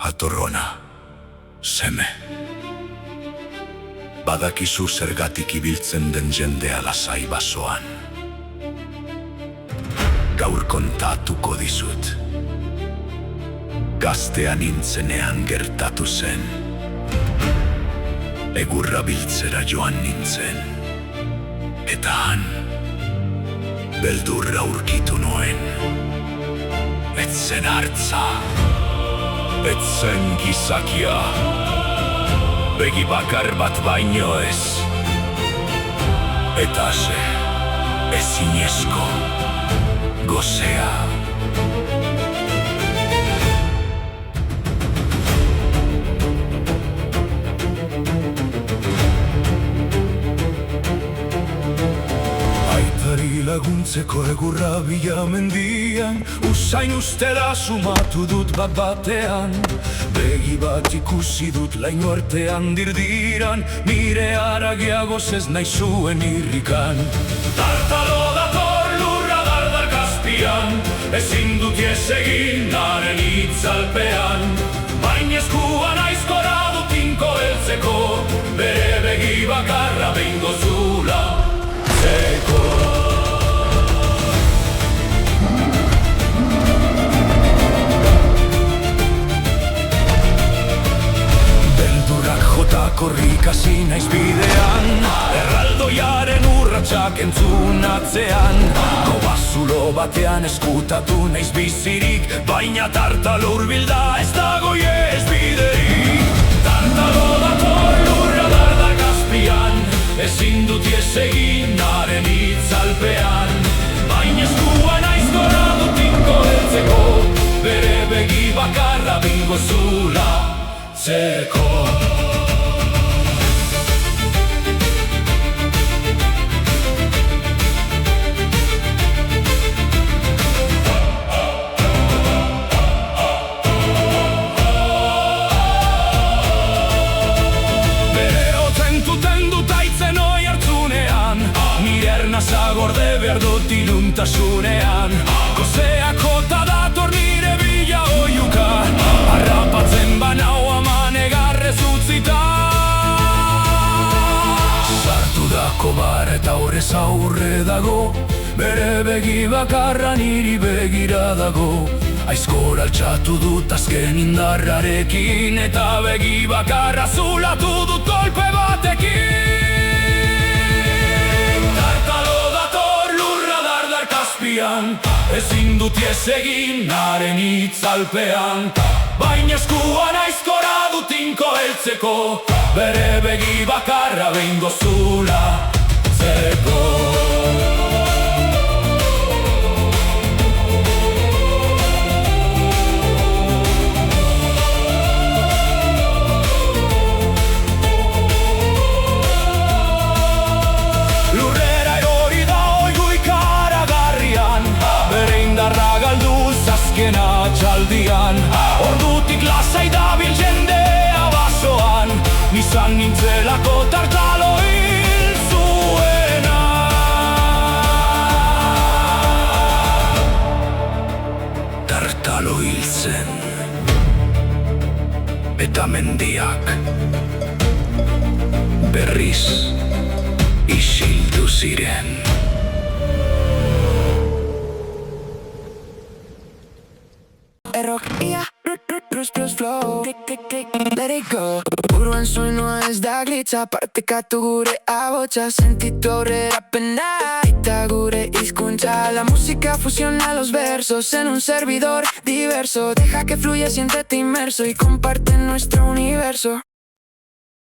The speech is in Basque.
Atorrona, seme. Badakizu zergatik ibiltzen den jendea lasai basoan. Gaur kontatuko dizut. Gaztean nintzenean gertatu zen. Egurra biltzera joan nintzen. Eta han, beldurra aurkitu nuen. Etzen hartza, etzen gizakia. Begi bakar bat baino ez. Eta ze, ezinezko gozea. Aitari laguntzeko egurra bila mendian, usain ustela sumatu dut bat batean. Begi bat ikusi dut laino artean dirdiran, nire haragiagoz ez nahi zuen irrikan. Tartalo dator lurra dardar Kaspian, ezin dut ies egin haren itzalpean. Baina eskua naiz gora dut tinko heltzeko, bere begi bakarra behingo zula zeko. Korrikasi naiz bidean, erraldoiaren urratsak entzunatzean. Kobazulo batean eskutatu naiz bizirik, baina tartalo hurbilda ez dago ies biderik. Tartalo dator lurra dardar Kaspian, ezin dut ies egin haren itzalpean. Baina eskua naiz gora dut tinko heltzeko, bere begi bakarra bingo zula zeko. Gorde behar dut iluntasunean, gozeak jota dator nire bila oiuka. Harrapatzen banau aman egarrez utzita. Sartu dako bar eta horrez aurre dago, bere begi bakarra niri begira dago. Aizkor altxatu dut azken indarrarekin, eta begi bakarra zulatu dut golpe batekin. Ezin dut ies egin haren itzalpean, baina eskua naiz gora dut tinko heltzeko, bere begi bakarra behingo zula zeko. Atxaldian, ordutik lasai dabil jendea basoan, nizan nintzelako tartalo hil zuena. Tartalo hil zen, eta mendiak berriz isildu ziren. Rock, yeah, plus flow, click, let it go. Buruan soinu ez da glitza, partekatu gure ahotsa, sentitu aurrera pena, eta gure hizkuntza. La música fusiona los versos en un servidor diverso. Deja que fluya, siéntete inmerso y comparte nuestro universo.